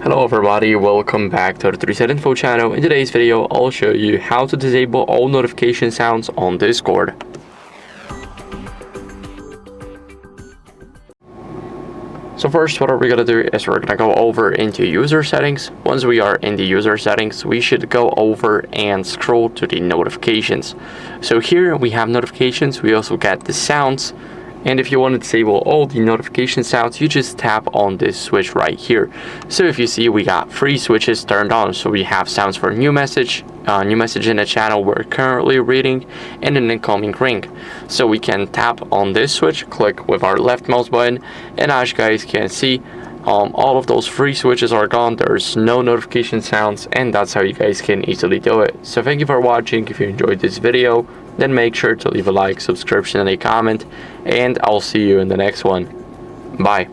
Hello everybody, welcome back to the HardReset.Info channel. In today's video, I'll show you how to disable all notification sounds on Discord. So first, what we're going to do is we're going to go over into user settings. Once we are in the user settings, we should go over and scroll to the notifications. So here we have notifications, we also get the sounds. And if you want to disable all the notification sounds, you just tap on this switch right here. So if you see, we got 3 switches turned on. So we have sounds for new message in the channel we're currently reading, and an incoming ring. So we can tap on this switch, click with our left mouse button, and as you guys can see, all of those 3 switches are gone. There's no notification sounds, and that's how you guys can easily do it. So thank you for watching. If you enjoyed this video, then make sure to leave a like, subscription, and a comment, and I'll see you in the next one. Bye.